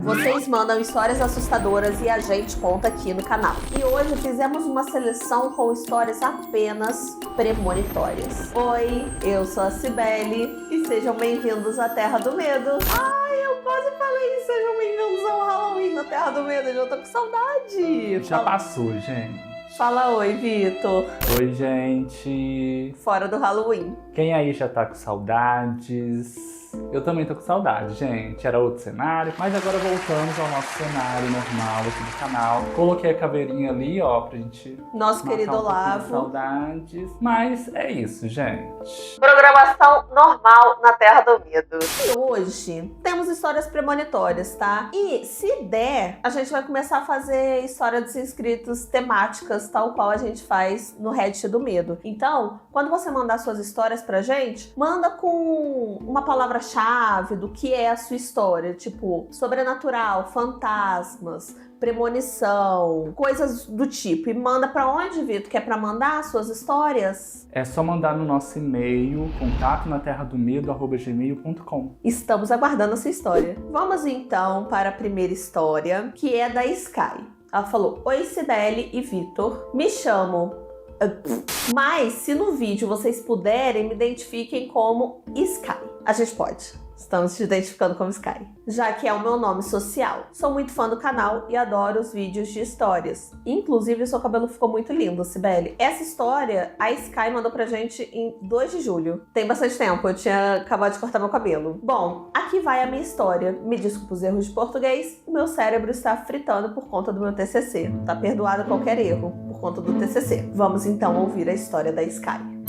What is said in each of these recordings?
Vocês mandam histórias assustadoras e a gente conta aqui no canal. E hoje fizemos uma seleção com histórias apenas premonitórias. Oi, eu sou a Cibele e sejam bem-vindos à Terra do Medo. Ai, eu quase falei, sejam bem-vindos ao Halloween na Terra do Medo, eu já tô com saudade. Já passou, gente. Fala oi, Vitor. Oi, gente. Fora do Halloween. Quem aí já tá com saudades? Eu também tô com saudade, gente. Era outro cenário, mas agora voltamos ao nosso cenário normal aqui do canal. Coloquei a caveirinha ali, ó, pra gente Nosso querido Olavo. Saudades. Mas é isso, gente. Programação normal na Terra do Medo. E hoje temos histórias premonitórias, tá? E se der, a gente vai começar a fazer história dos inscritos temáticas, tal qual a gente faz no Reddit do Medo. Então, quando você mandar suas histórias pra gente, manda com uma palavra-chave do que é a sua história, tipo sobrenatural, fantasmas, premonição, coisas do tipo. E manda pra onde, Vitor? Que é pra mandar suas histórias? É só mandar no nosso e-mail, contatonaterradomedo@gmail.com. Estamos aguardando a sua história. Vamos então para a primeira história, que é da Sky. Ela falou: oi, Cibele e Vitor, me chamo... Mas se no vídeo vocês puderem, me identifiquem como Sky. A gente pode. Estamos te identificando como Sky, já que é o meu nome social. Sou muito fã do canal e adoro os vídeos de histórias. Inclusive, o seu cabelo ficou muito lindo, Cibele. Essa história, a Sky mandou pra gente em 2 de julho. Tem bastante tempo, eu tinha acabado de cortar meu cabelo. Bom, aqui vai a minha história. Me desculpe os erros de português, o meu cérebro está fritando por conta do meu TCC. Tá perdoado qualquer erro por conta do TCC. Vamos então ouvir a história da Sky.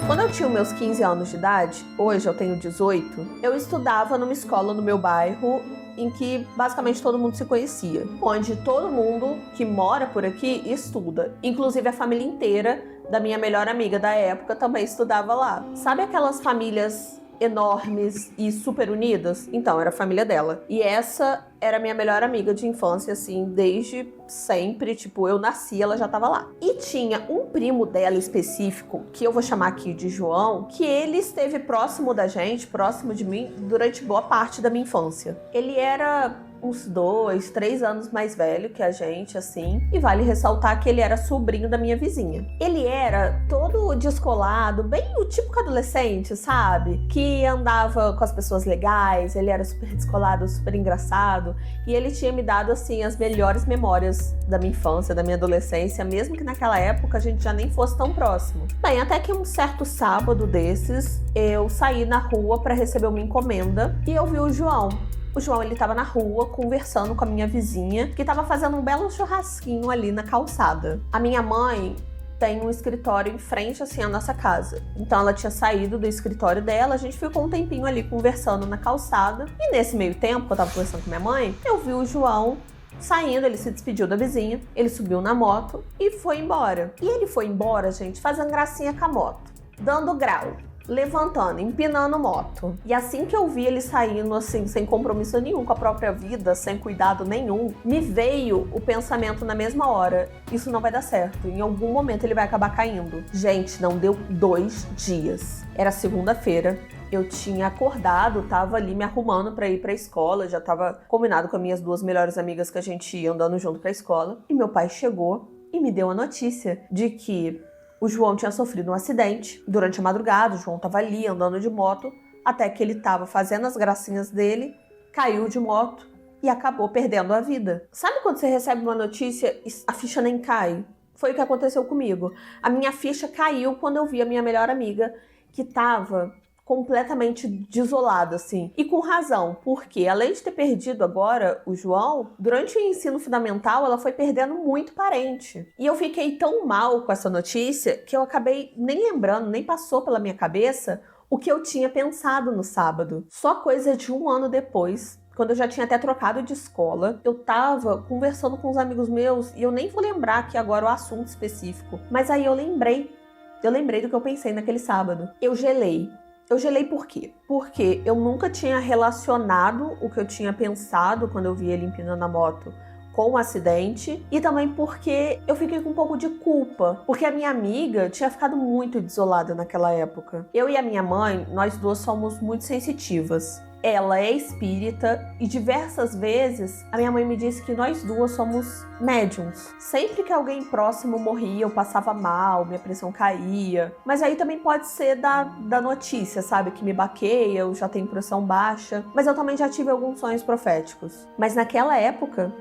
Quando eu tinha meus 15 anos de idade, hoje eu tenho 18, eu estudava numa escola no meu bairro em que basicamente todo mundo se conhecia, onde todo mundo que mora por aqui estuda, inclusive a família inteira da minha melhor amiga da época também estudava lá. Sabe aquelas famílias enormes e super unidas? Então, era a família dela. E essa era minha melhor amiga de infância, assim, desde sempre. Tipo, eu nasci, ela já tava lá. E tinha um primo dela específico, que eu vou chamar aqui de João, que ele esteve próximo da gente, próximo de mim, durante boa parte da minha infância. Ele era uns 2, 3 anos mais velho que a gente, assim. E vale ressaltar que ele era sobrinho da minha vizinha. Ele era todo descolado, bem o típico adolescente, sabe? Que andava com as pessoas legais, ele era super descolado, super engraçado. E ele tinha me dado, assim, as melhores memórias da minha infância, da minha adolescência, mesmo que naquela época a gente já nem fosse tão próximo. Bem, até que um certo sábado desses, eu saí na rua para receber uma encomenda e eu vi o João. O João, ele tava na rua conversando com a minha vizinha, que tava fazendo um belo churrasquinho ali na calçada. A minha mãe tem um escritório em frente, assim, à nossa casa. Então ela tinha saído do escritório dela, a gente ficou um tempinho ali conversando na calçada. E nesse meio tempo que eu tava conversando com minha mãe, eu vi o João saindo, ele se despediu da vizinha, ele subiu na moto e foi embora. E ele foi embora, gente, fazendo gracinha com a moto, dando grau, levantando, empinando moto. E assim que eu vi ele saindo, assim, sem compromisso nenhum com a própria vida, sem cuidado nenhum, me veio o pensamento na mesma hora: isso não vai dar certo, em algum momento ele vai acabar caindo. Gente, não deu 2 dias. Era segunda-feira, eu tinha acordado, tava ali me arrumando pra ir pra escola, já tava combinado com as minhas 2 melhores amigas que a gente ia andando junto pra escola, e meu pai chegou e me deu a notícia de que o João tinha sofrido um acidente durante a madrugada. O João tava ali andando de moto, até que ele tava fazendo as gracinhas dele, caiu de moto e acabou perdendo a vida. Sabe quando você recebe uma notícia e a ficha nem cai? Foi o que aconteceu comigo. A minha ficha caiu quando eu vi a minha melhor amiga, que tava completamente desolada, assim. E com razão, porque além de ter perdido agora o João, durante o ensino fundamental ela foi perdendo muito parente. E eu fiquei tão mal com essa notícia que eu acabei nem lembrando, nem passou pela minha cabeça o que eu tinha pensado no sábado. Só coisa de 1 ano depois, quando eu já tinha até trocado de escola, eu tava conversando com uns amigos meus, e eu nem vou lembrar aqui agora o assunto específico, mas aí eu lembrei do que eu pensei naquele sábado. Eu gelei. Eu gelei por quê? Porque eu nunca tinha relacionado o que eu tinha pensado quando eu vi ele empinando a moto com o acidente e também porque eu fiquei com um pouco de culpa, porque a minha amiga tinha ficado muito desolada naquela época. Eu e a minha mãe, nós duas somos muito sensitivas. Ela é espírita e diversas vezes a minha mãe me disse que nós duas somos médiums. Sempre que alguém próximo morria, eu passava mal, minha pressão caía. Mas aí também pode ser da notícia, sabe? Que me baqueia, eu já tenho pressão baixa. Mas eu também já tive alguns sonhos proféticos. Mas naquela época,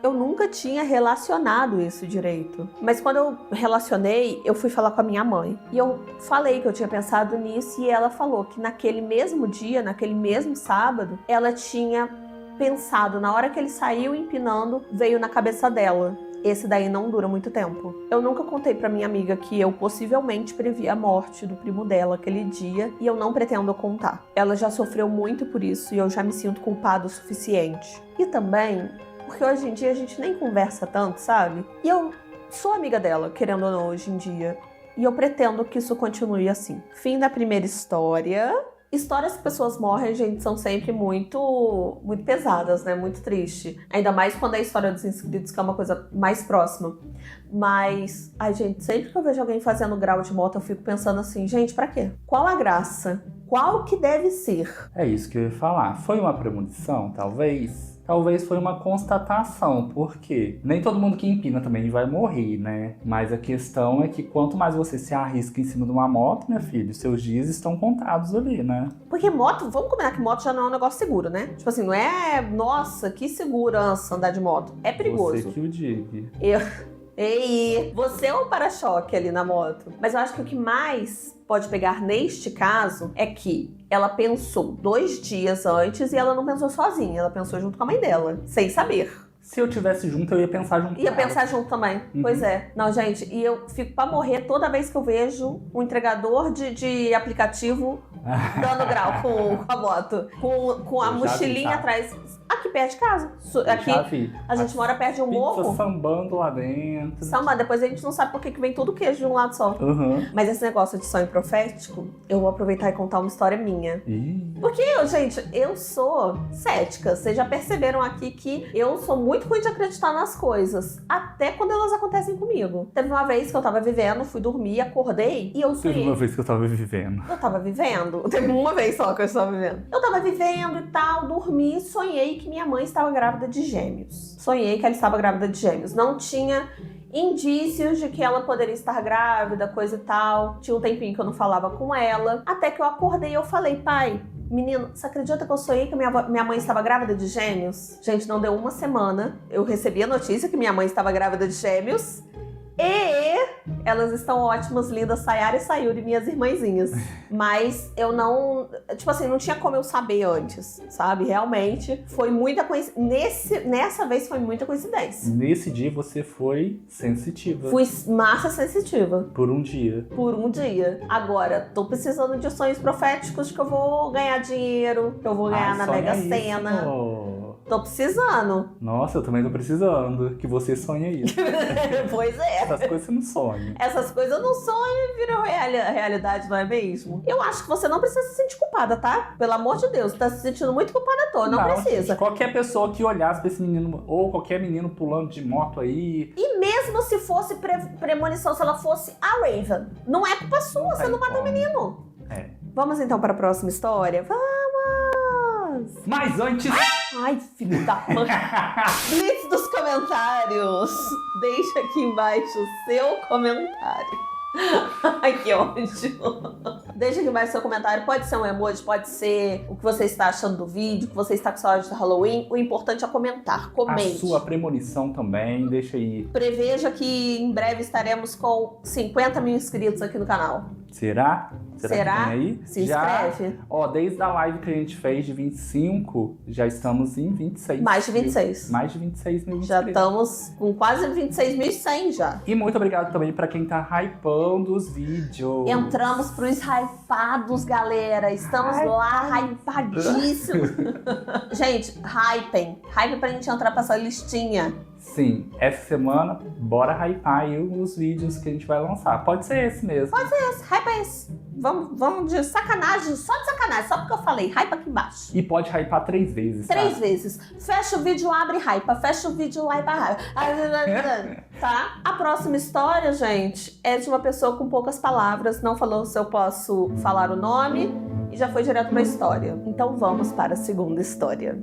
eu nunca tinha relacionado isso direito. Mas quando eu relacionei, eu fui falar com a minha mãe. E eu falei que eu tinha pensado nisso e ela falou que naquele mesmo dia, naquele mesmo sábado, ela tinha pensado, na hora que ele saiu empinando, veio na cabeça dela. Esse daí não dura muito tempo. Eu nunca contei pra minha amiga que eu possivelmente previ a morte do primo dela aquele dia e eu não pretendo contar. Ela já sofreu muito por isso e eu já me sinto culpada o suficiente. E também porque hoje em dia a gente nem conversa tanto, sabe? E eu sou amiga dela, querendo ou não, hoje em dia. E eu pretendo que isso continue assim. Fim da primeira história. Histórias que pessoas morrem, gente, são sempre muito pesadas, né? Muito triste. Ainda mais quando é a história dos inscritos, que é uma coisa mais próxima. Mas, ai, gente, sempre que eu vejo alguém fazendo grau de moto, eu fico pensando assim, gente, pra quê? Qual a graça? Qual que deve ser? É isso que eu ia falar. Foi uma premonição, talvez? Talvez foi uma constatação, porque nem todo mundo que empina também vai morrer, né? Mas a questão é que quanto mais você se arrisca em cima de uma moto, minha filha, seus dias estão contados ali, né? Porque moto, vamos combinar que moto já não é um negócio seguro, né? Tipo assim, não é, nossa, que segurança andar de moto. É perigoso. Você que o diga. Ei, você é um para-choque ali na moto. Mas eu acho que o que mais pode pegar neste caso é que ela pensou 2 dias antes e ela não pensou sozinha. Ela pensou junto com a mãe dela, sem saber. Se eu tivesse junto, eu ia pensar junto. Ia pensar junto também. Pois é. Não, gente, e eu fico pra morrer toda vez que eu vejo um entregador de aplicativo dando grau com a moto. Com a mochilinha atrás. Aqui perto de casa. Aqui, já vi. a gente mora perto de um morro. Sambando lá dentro. Samba, depois a gente não sabe por que vem todo o queijo de um lado só. Mas esse negócio de sonho profético, eu vou aproveitar e contar uma história minha. Porque gente, eu sou cética. Vocês já perceberam aqui que eu sou muito ruim de acreditar nas coisas. Até quando elas acontecem comigo. Teve uma vez que eu tava vivendo, fui dormir, acordei e eu sonhei. Teve uma vez que eu tava vivendo. Eu tava vivendo. Teve uma vez só que eu estava vivendo. Eu tava vivendo e tal, dormi, sonhei que minha mãe estava grávida de gêmeos. Sonhei que ela estava grávida de gêmeos. Não tinha indícios de que ela poderia estar grávida, coisa e tal. Tinha um tempinho que eu não falava com ela. Até que eu acordei e eu falei, pai, menino, você acredita que eu sonhei que minha mãe estava grávida de gêmeos? Gente, não deu uma semana. Eu recebi a notícia que minha mãe estava grávida de gêmeos. E elas estão ótimas, lindas, Sayara e Sayuri, minhas irmãzinhas. Mas eu não... Tipo assim, não tinha como eu saber antes, sabe? Realmente, foi muita coincidência. Nessa vez foi muita coincidência. Nesse dia você foi sensitiva. Fui massa sensitiva. Por um dia. Por um dia. Agora, tô precisando de sonhos proféticos que eu vou ganhar dinheiro, que eu vou ganhar na Mega Sena. Tô precisando. Nossa, eu também tô precisando que você sonhe isso. Pois é. Essas coisas você não sonha. Essas coisas eu não sonho e viram realidade, não é mesmo? Eu acho que você não precisa se sentir culpada, tá? Pelo amor de Deus, tá se sentindo muito culpada à toa, não precisa. Qualquer pessoa que olhasse pra esse menino, ou qualquer menino pulando de moto aí... E mesmo se fosse premonição, se ela fosse a Raven, não é culpa sua, você não matou o menino. É. Vamos então para a próxima história? Vamos! Mas antes... Ai, filho da mãe. Blitz dos comentários. Deixa aqui embaixo o seu comentário. Ai, que ódio. Deixa aqui embaixo o seu comentário. Pode ser um emoji, pode ser o que você está achando do vídeo, o que você está com saudade do Halloween. O importante é comentar. Comente. A sua premonição também, deixa aí. Preveja que em breve estaremos com 50 mil inscritos aqui no canal. Será? Será? Que tem aí? Se inscreve. Ó, desde a live que a gente fez de 25, já estamos em 26. Mais de 26. Mais de 26 mil Já inscritos. estamos com quase 26.100 já. E muito obrigado também pra quem tá hypando os vídeos. Entramos pros hypados, galera. Estamos lá, hypadíssimos. Gente, hypem. Hype pra gente entrar pra essa listinha. Sim, essa semana, bora hypar aí os vídeos que a gente vai lançar. Pode ser esse mesmo. Hypa esse. Vamos de sacanagem, só de sacanagem, só porque eu falei, hypa aqui embaixo. E pode hypar 3 vezes, tá? 3 vezes. Fecha o vídeo, abre hypa. Fecha o vídeo, hypa. Tá? A próxima história, gente, é de uma pessoa com poucas palavras. Não falou se eu posso falar o nome e já foi direto pra história. Então vamos para a segunda história.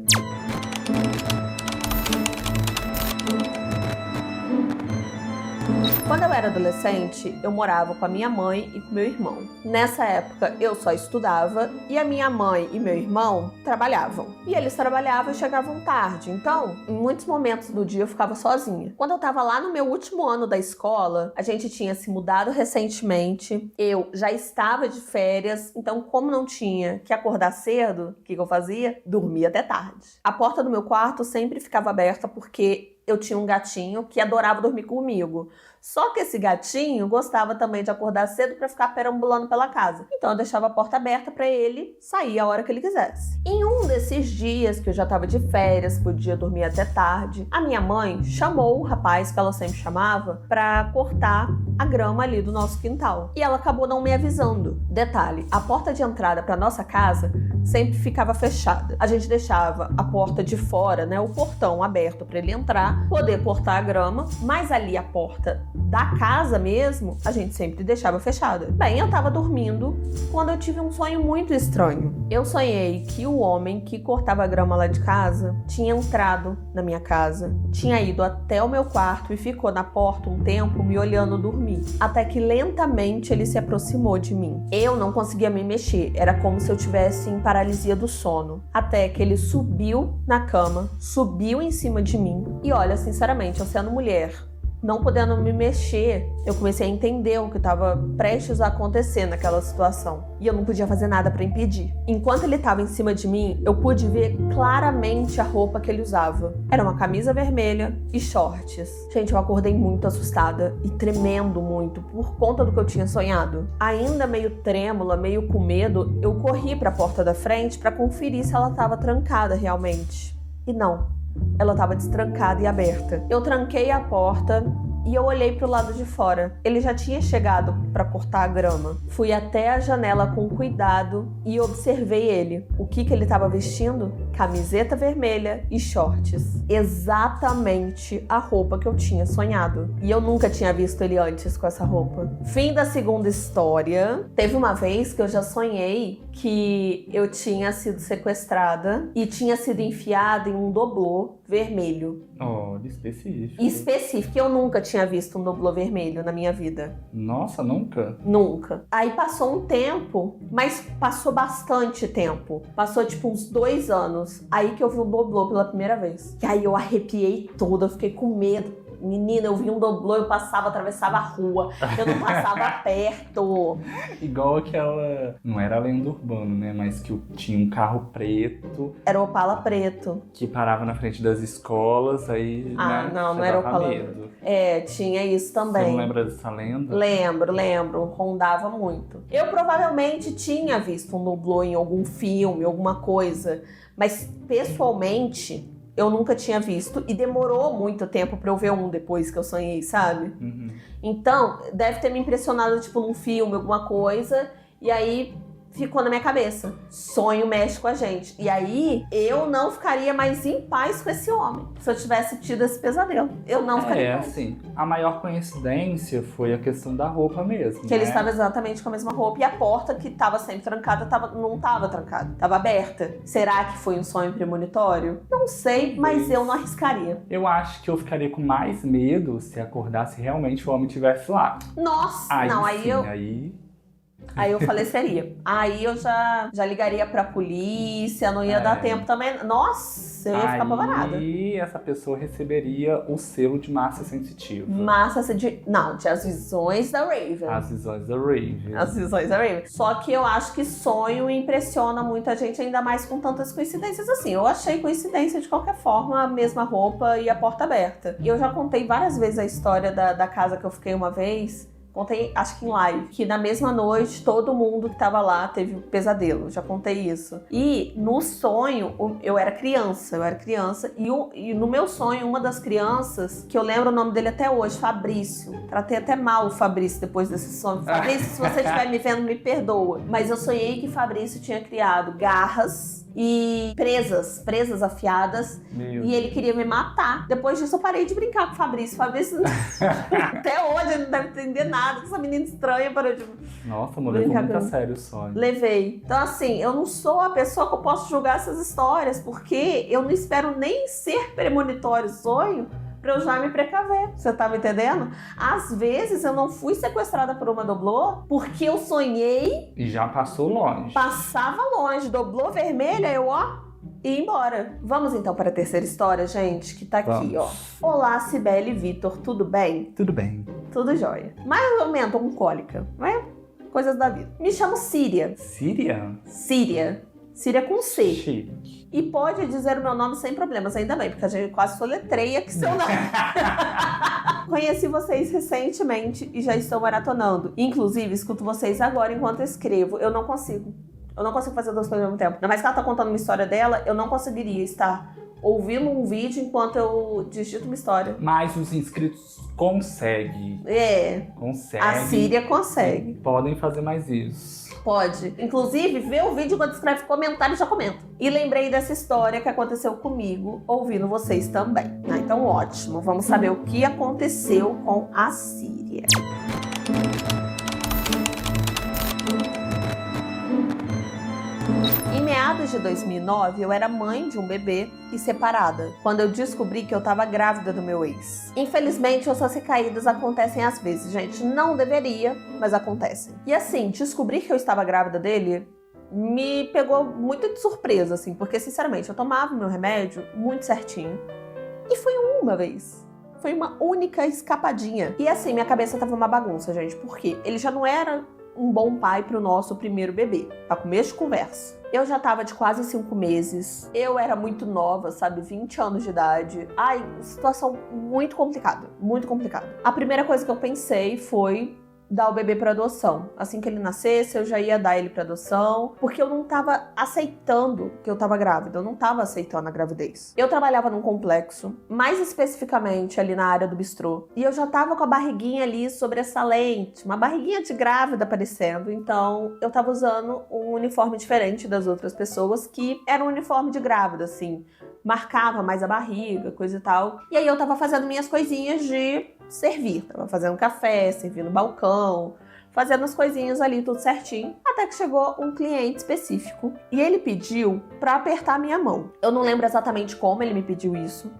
Quando eu era adolescente, eu morava com a minha mãe e com meu irmão. Nessa época, eu só estudava e a minha mãe e meu irmão trabalhavam. E eles trabalhavam e chegavam tarde, então, em muitos momentos do dia eu ficava sozinha. Quando eu tava lá no meu último ano da escola, a gente tinha se mudado recentemente, eu já estava de férias, então como não tinha que acordar cedo, o que eu fazia? Dormia até tarde. A porta do meu quarto sempre ficava aberta porque eu tinha um gatinho que adorava dormir comigo. Só que esse gatinho gostava também de acordar cedo para ficar perambulando pela casa. Então eu deixava a porta aberta para ele sair a hora que ele quisesse. Em um desses dias que eu já estava de férias, podia dormir até tarde, a minha mãe chamou o rapaz que ela sempre chamava para cortar a grama ali do nosso quintal. E ela acabou não me avisando. Detalhe, a porta de entrada para nossa casa sempre ficava fechada. A gente deixava a porta de fora, né, o portão aberto para ele entrar, poder cortar a grama, mas ali a porta da casa mesmo, a gente sempre deixava fechada. Bem, eu tava dormindo quando eu tive um sonho muito estranho. Eu sonhei que o homem que cortava a grama lá de casa tinha entrado na minha casa, tinha ido até o meu quarto e ficou na porta um tempo me olhando dormir, até que lentamente ele se aproximou de mim. Eu não conseguia me mexer, era como se eu tivesse em paralisia do sono, até que ele subiu na cama, subiu em cima de mim e olha, sinceramente, eu sendo mulher, não podendo me mexer, eu comecei a entender o que estava prestes a acontecer naquela situação. E eu não podia fazer nada para impedir. Enquanto ele estava em cima de mim, eu pude ver claramente a roupa que ele usava. Era uma camisa vermelha e shorts. Gente, eu acordei muito assustada e tremendo muito por conta do que eu tinha sonhado. Ainda meio trêmula, meio com medo, eu corri para a porta da frente para conferir se ela estava trancada realmente. E não. Ela estava destrancada e aberta. Eu tranquei a porta e eu olhei para o lado de fora. Ele já tinha chegado para cortar a grama. Fui até a janela com cuidado e observei ele. O que ele estava vestindo? Camiseta vermelha e shorts. Exatamente a roupa que eu tinha sonhado. E eu nunca tinha visto ele antes com essa roupa. Fim da segunda história. Teve uma vez que eu já sonhei que eu tinha sido sequestrada e tinha sido enfiada em um doblô vermelho. Olha, específico. Específico. Eu nunca tinha visto um doblô vermelho na minha vida. Nossa, nunca? Nunca. Aí passou um tempo, mas passou bastante tempo. Passou tipo uns 2 anos. Aí que eu vi um doblô pela primeira vez. E aí eu arrepiei toda, eu fiquei com medo. Menina, eu vi um doblô, eu passava, atravessava a rua, eu não passava perto. Igual aquela... Não era lenda urbana, né? Mas que tinha um carro preto. Era o Opala preto. Que parava na frente das escolas, aí... Ah, né, não era o Opala. Medo. É, tinha isso também. Você não lembra dessa lenda? Lembro. Rondava muito. Eu provavelmente tinha visto um doblô em algum filme, alguma coisa. Mas, pessoalmente... eu nunca tinha visto e demorou muito tempo pra eu ver um depois que eu sonhei, sabe? Uhum. Então, deve ter me impressionado, tipo, num filme, alguma coisa, e aí ficou na minha cabeça. Sonho mexe com a gente. E aí, eu não ficaria mais em paz com esse homem se eu tivesse tido esse pesadelo. Eu não ficaria em paz. Assim, a maior coincidência foi a questão da roupa mesmo, Que né? ele estava exatamente com a mesma roupa e a porta que estava sempre trancada não estava trancada, estava aberta. Será que foi um sonho premonitório? Não sei, mas eu não arriscaria. Eu acho que eu ficaria com mais medo se acordasse realmente o homem estivesse lá. Nossa, Aí eu faleceria. Aí eu já ligaria pra polícia, não ia dar tempo também. Nossa, eu ia ficar apavorada. Aí essa pessoa receberia o selo de massa sensitiva. Não, de As Visões da Raven. As Visões da Raven. As Visões da Raven. Só que eu acho que sonho impressiona muita gente, ainda mais com tantas coincidências assim. Eu achei coincidência de qualquer forma, a mesma roupa e a porta aberta. E eu já contei várias vezes a história da casa que eu fiquei uma vez, Contei, acho que em live, que na mesma noite todo mundo que tava lá teve um pesadelo. Já contei isso. E no sonho, eu era criança e no meu sonho, uma das crianças, que eu lembro o nome dele até hoje, Fabrício. Tratei até mal o Fabrício depois desse sonho. Fabrício, se você estiver me vendo, me perdoa. Mas eu sonhei que Fabrício tinha criado garras e presas afiadas, e ele queria me matar. Depois disso eu parei de brincar com o Fabrício. Até hoje ele não deve entender nada, essa menina estranha parou de... Nossa, amor, levou muito a sério o sonho. Levei. Então assim, eu não sou a pessoa que eu posso julgar essas histórias, porque eu não espero nem ser premonitório sonho pra eu já me precaver. Você tá me entendendo? Às vezes eu não fui sequestrada por uma doblô porque eu sonhei... E já passou longe. Passava longe. Doblô vermelha, eu ia embora. Vamos então para a terceira história, gente, que tá aqui, ó. Olá, Cibele e Vitor, tudo bem? Tudo bem. Tudo jóia. Mais ou menos, tô com cólica, não é? Coisas da vida. Me chamo Síria. Síria? Síria com C. Chique. E pode dizer o meu nome sem problemas, ainda bem, porque a gente quase soletreia que seu nome. Conheci vocês recentemente e já estou maratonando. Inclusive, escuto vocês agora enquanto escrevo. Eu não consigo fazer duas coisas ao mesmo tempo. Ainda mais que ela tá contando uma história dela, eu não conseguiria estar ouvindo um vídeo enquanto eu digito uma história. Mas os inscritos conseguem. Conseguem. A Síria consegue. Podem fazer mais isso. Pode. Inclusive, vê o vídeo quando escreve comentário e já comenta. E lembrei dessa história que aconteceu comigo, ouvindo vocês também. Então, ótimo. Vamos saber o que aconteceu com a Síria. Em meados de 2009, eu era mãe de um bebê e separada, quando eu descobri que eu estava grávida do meu ex. Infelizmente, essas recaídas acontecem às vezes, gente. Não deveria, mas acontecem. E assim, descobrir que eu estava grávida dele me pegou muito de surpresa, assim, porque, sinceramente, eu tomava meu remédio muito certinho. E foi uma vez. Foi uma única escapadinha. E assim, minha cabeça tava uma bagunça, gente, porque ele já não era um bom pai pro nosso primeiro bebê. Pra começo de conversa. Eu já tava de quase 5 meses. Eu era muito nova, sabe? 20 anos de idade. Ai, situação muito complicada. Muito complicada. A primeira coisa que eu pensei foi dar o bebê para adoção. Assim que ele nascesse, eu já ia dar ele para adoção, porque eu não tava aceitando que eu tava grávida, eu não tava aceitando a gravidez. Eu trabalhava num complexo, mais especificamente ali na área do bistrô, e eu já tava com a barriguinha ali sobressalente, uma barriguinha de grávida aparecendo, então eu tava usando um uniforme diferente das outras pessoas, que era um uniforme de grávida, assim, marcava mais a barriga, coisa e tal. E aí eu tava fazendo minhas coisinhas de servir. Tava fazendo café, servindo balcão, fazendo as coisinhas ali, tudo certinho. Até que chegou um cliente específico e ele pediu pra apertar a minha mão. Eu não lembro exatamente como ele me pediu isso.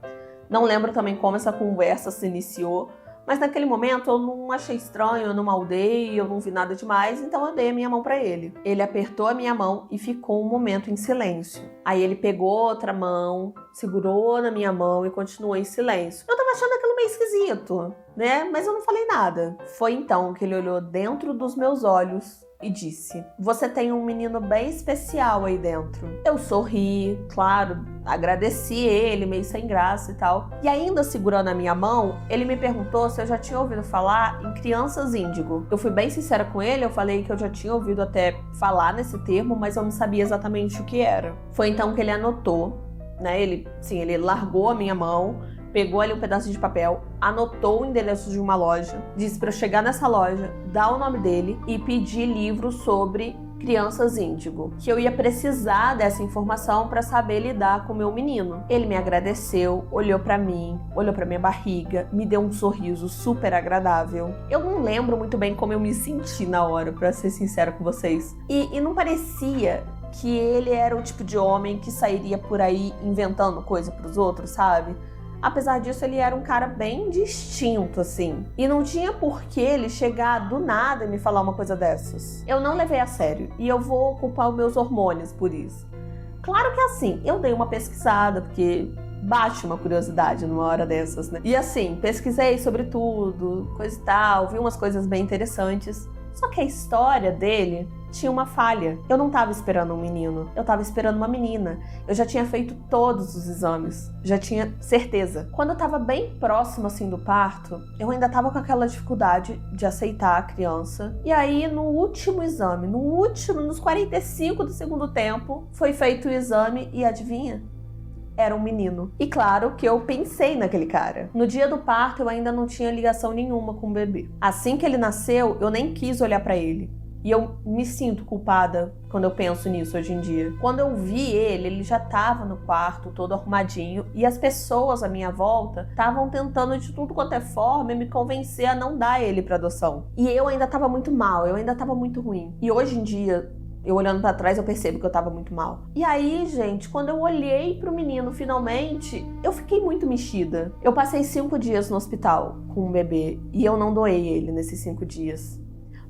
Não lembro também como essa conversa se iniciou. Mas naquele momento eu não achei estranho, eu não maldei, eu não vi nada demais, então eu dei a minha mão pra ele. Ele apertou a minha mão e ficou um momento em silêncio. Aí ele pegou outra mão, segurou na minha mão e continuou em silêncio. Eu tava achando aquilo meio esquisito, né? Mas eu não falei nada. Foi então que ele olhou dentro dos meus olhos e disse: "Você tem um menino bem especial aí dentro." Eu sorri, claro, agradeci ele, meio sem graça e tal. E ainda segurando a minha mão, ele me perguntou se eu já tinha ouvido falar em crianças índigo. Eu fui bem sincera com ele, eu falei que eu já tinha ouvido até falar nesse termo, mas eu não sabia exatamente o que era. Foi então que ele anotou, né? Ele largou a minha mão, pegou ali um pedaço de papel, anotou o endereço de uma loja, disse para eu chegar nessa loja, dar o nome dele e pedir livros sobre crianças índigo, que eu ia precisar dessa informação para saber lidar com o meu menino. Ele me agradeceu, olhou para mim, olhou para minha barriga, me deu um sorriso super agradável. Eu não lembro muito bem como eu me senti na hora, para ser sincera com vocês. E não parecia que ele era o tipo de homem que sairia por aí inventando coisa pros outros, sabe? Apesar disso, ele era um cara bem distinto, assim. E não tinha por que ele chegar do nada e me falar uma coisa dessas. Eu não levei a sério. E eu vou culpar os meus hormônios por isso. Claro que assim, eu dei uma pesquisada, porque bate uma curiosidade numa hora dessas, né? E assim, pesquisei sobre tudo, coisa e tal, vi umas coisas bem interessantes. Só que a história dele tinha uma falha. Eu não tava esperando um menino, eu tava esperando uma menina. Eu já tinha feito todos os exames, já tinha certeza. Quando eu tava bem próximo assim do parto, eu ainda tava com aquela dificuldade de aceitar a criança. E aí no último exame, nos 45 do segundo tempo, foi feito o exame e adivinha? Era um menino. E claro que eu pensei naquele cara. No dia do parto eu ainda não tinha ligação nenhuma com o bebê. Assim que ele nasceu, eu nem quis olhar pra ele. E eu me sinto culpada quando eu penso nisso hoje em dia. Quando eu vi ele já tava no quarto, todo arrumadinho, e as pessoas à minha volta estavam tentando de tudo quanto é forma me convencer a não dar ele pra adoção. E eu ainda tava muito mal, eu ainda tava muito ruim. E hoje em dia, eu olhando pra trás, eu percebo que eu tava muito mal. E aí, gente, quando eu olhei pro menino finalmente, eu fiquei muito mexida. Eu passei 5 dias no hospital com o bebê e eu não doei ele nesses 5 dias.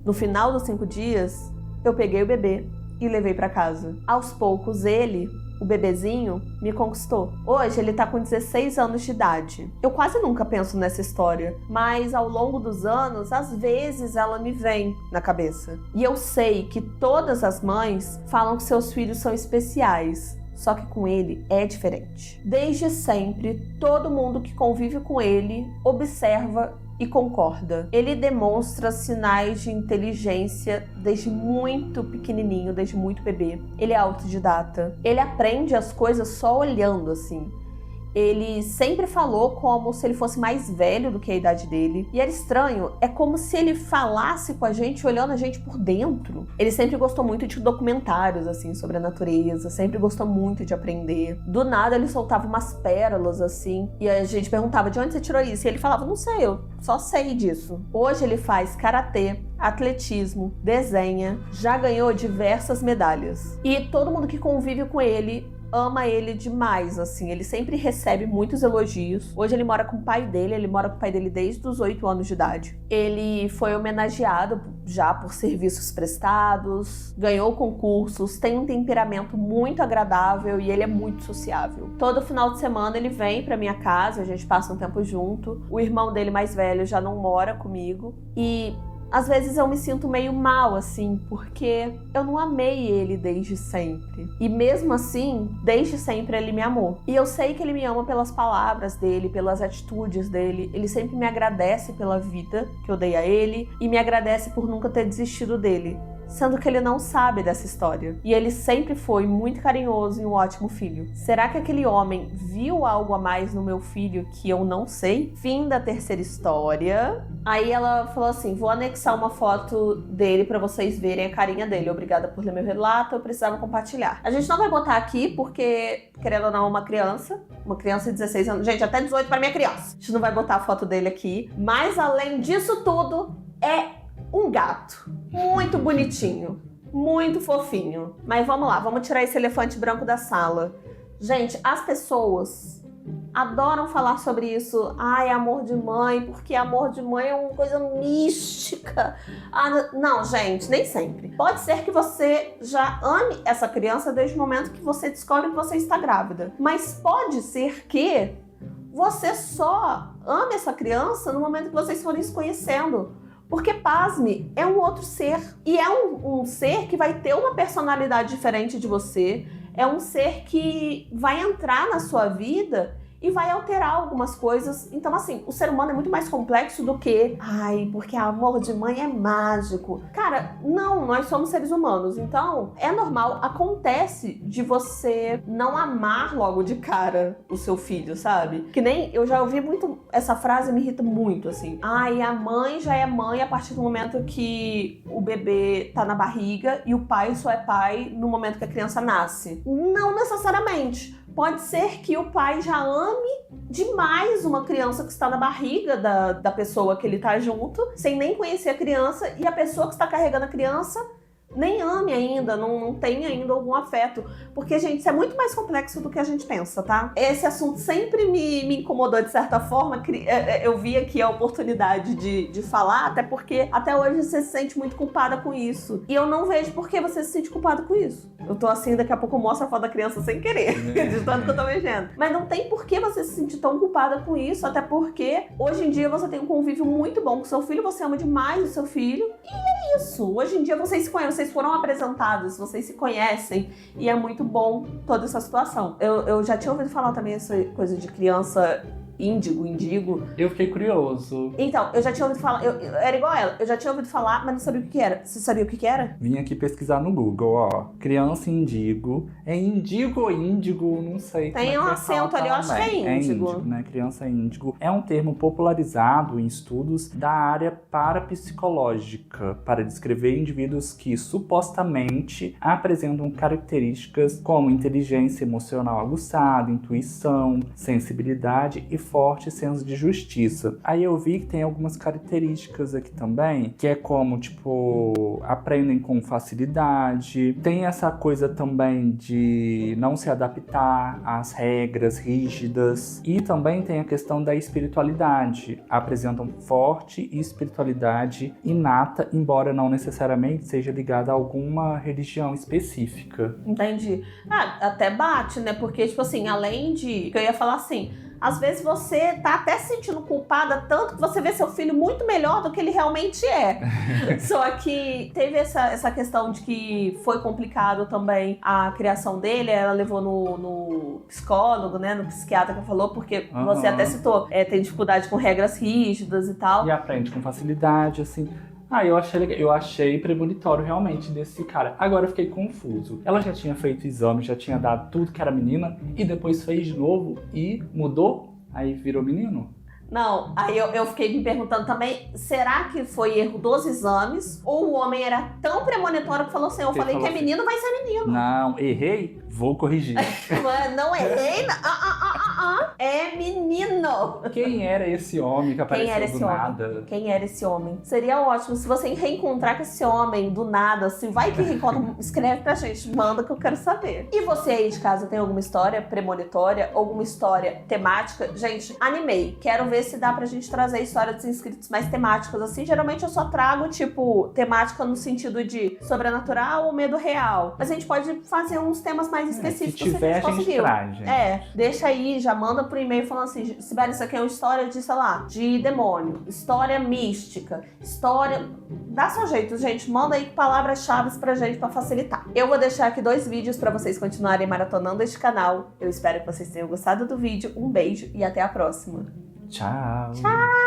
No final dos 5 dias, eu peguei o bebê e levei pra casa. Aos poucos, ele, o bebezinho, me conquistou. Hoje, ele tá com 16 anos de idade. Eu quase nunca penso nessa história, mas ao longo dos anos, às vezes ela me vem na cabeça. E eu sei que todas as mães falam que seus filhos são especiais. Só que com ele é diferente. Desde sempre, todo mundo que convive com ele observa e concorda. Ele demonstra sinais de inteligência desde muito pequenininho, desde muito bebê. Ele é autodidata. Ele aprende as coisas só olhando, assim. Ele sempre falou como se ele fosse mais velho do que a idade dele. E era estranho, é como se ele falasse com a gente, olhando a gente por dentro. Ele sempre gostou muito de documentários, assim, sobre a natureza. Sempre gostou muito de aprender. Do nada, ele soltava umas pérolas, assim. E a gente perguntava, de onde você tirou isso? E ele falava, não sei, eu só sei disso. Hoje ele faz karatê, atletismo, desenha. Já ganhou diversas medalhas. E todo mundo que convive com ele ama ele demais, assim, ele sempre recebe muitos elogios. Hoje ele mora com o pai dele, desde os 8 anos de idade. Ele foi homenageado já por serviços prestados, ganhou concursos, tem um temperamento muito agradável e ele é muito sociável. Todo final de semana ele vem pra minha casa, a gente passa um tempo junto. O irmão dele mais velho já não mora comigo e às vezes eu me sinto meio mal, assim, porque eu não amei ele desde sempre. E mesmo assim, desde sempre ele me amou. E eu sei que ele me ama pelas palavras dele, pelas atitudes dele. Ele sempre me agradece pela vida que eu dei a ele e me agradece por nunca ter desistido dele. Sendo que ele não sabe dessa história. E ele sempre foi muito carinhoso e um ótimo filho. Será que aquele homem viu algo a mais no meu filho que eu não sei? Fim da terceira história. Aí ela falou assim, vou anexar uma foto dele pra vocês verem a carinha dele. Obrigada por ler meu relato, eu precisava compartilhar. A gente não vai botar aqui porque, querendo ou não, uma criança de 16 anos. Gente, até 18 para minha criança. A gente não vai botar a foto dele aqui. Mas além disso tudo, é um gato muito bonitinho, muito fofinho. Mas vamos lá, vamos tirar esse elefante branco da sala. Gente, as pessoas adoram falar sobre isso. Ai, amor de mãe, porque amor de mãe é uma coisa mística. Ah, não, gente, nem sempre. Pode ser que você já ame essa criança desde o momento que você descobre que você está grávida. Mas pode ser que você só ame essa criança no momento que vocês forem se conhecendo. Porque, pasme, é um outro ser. E é um ser que vai ter uma personalidade diferente de você. É um ser que vai entrar na sua vida e vai alterar algumas coisas. Então, assim, o ser humano é muito mais complexo do que ai, porque amor de mãe é mágico. Cara, não, nós somos seres humanos. Então, é normal, acontece de você não amar logo de cara o seu filho, sabe? Que nem, eu já ouvi muito, essa frase me irrita muito, assim. Ai, a mãe já é mãe a partir do momento que o bebê tá na barriga e o pai só é pai no momento que a criança nasce. Não necessariamente. Pode ser que o pai já ame demais uma criança que está na barriga da pessoa que ele tá junto, sem nem conhecer a criança, e a pessoa que está carregando a criança nem ame ainda, não tem ainda algum afeto. Porque, gente, isso é muito mais complexo do que a gente pensa, tá? Esse assunto sempre me incomodou de certa forma. Eu vi aqui a oportunidade de falar, até porque até hoje você se sente muito culpada com isso. E eu não vejo por que você se sente culpada com isso. Eu tô assim, daqui a pouco eu mostro a foto da criança sem querer, de tanto que eu tô mexendo. Mas não tem por que você se sentir tão culpada com isso, até porque hoje em dia você tem um convívio muito bom com seu filho, você ama demais o seu filho, e é disso. Hoje em dia vocês se conhecem, vocês foram apresentados, vocês se conhecem. E é muito bom toda essa situação. Eu já tinha ouvido falar também essa coisa de criança indigo. Eu fiquei curioso. Então, eu já tinha ouvido falar, eu era igual ela, eu já tinha ouvido falar, mas não sabia o que era. Você sabia o que era? Vim aqui pesquisar no Google, ó. Criança indigo. É indigo ou índigo? Não sei. Tem um acento ali, eu acho que é índigo. É índigo, né? Criança índigo. É um termo popularizado em estudos da área parapsicológica para descrever indivíduos que supostamente apresentam características como inteligência emocional aguçada, intuição, sensibilidade e forte senso de justiça. Aí eu vi que tem algumas características aqui também, que é como, tipo, aprendem com facilidade, tem essa coisa também de não se adaptar às regras rígidas, e também tem a questão da espiritualidade, apresentam forte espiritualidade inata, embora não necessariamente seja ligada a alguma religião específica. Entendi. Até bate, né? Porque, tipo assim, além de... Eu ia falar assim... Às vezes você tá até se sentindo culpada tanto que você vê seu filho muito melhor do que ele realmente é. Só que teve essa questão de que foi complicado também a criação dele. Ela levou no psicólogo, né? No psiquiatra que falou, porque você até citou, tem dificuldade com regras rígidas e tal. E aprende com facilidade, assim... eu achei premonitório realmente desse cara. Agora eu fiquei confuso. Ela já tinha feito exame, já tinha dado tudo que era menina e depois fez de novo e mudou? Aí virou menino? Não, aí eu fiquei me perguntando também, será que foi erro dos exames? Ou o homem era tão premonitório que falou assim, eu falei que é menino, vai ser menino. Não, errei, vou corrigir. Não errei, é menino. Quem era esse homem que apareceu do nada? Quem era esse homem? Seria ótimo se você reencontrar com esse homem do nada, assim, vai que reencontra, escreve pra gente, manda que eu quero saber. E você aí de casa tem alguma história premonitória, alguma história temática? Gente, animei, quero ver se dá pra gente trazer histórias dos inscritos mais temáticas, assim. Geralmente eu só trago, tipo, temática no sentido de sobrenatural ou medo real. Mas a gente pode fazer uns temas mais específicos. Se tiver, a gente traz, gente. Deixa aí, já manda pro e-mail falando assim, Sibeli, isso aqui é uma história de, sei lá, de demônio, história mística, história... Dá seu jeito, gente. Manda aí palavras-chave pra gente, pra facilitar. Eu vou deixar aqui 2 vídeos pra vocês continuarem maratonando este canal. Eu espero que vocês tenham gostado do vídeo. Um beijo e até a próxima. Tchau. Tchau.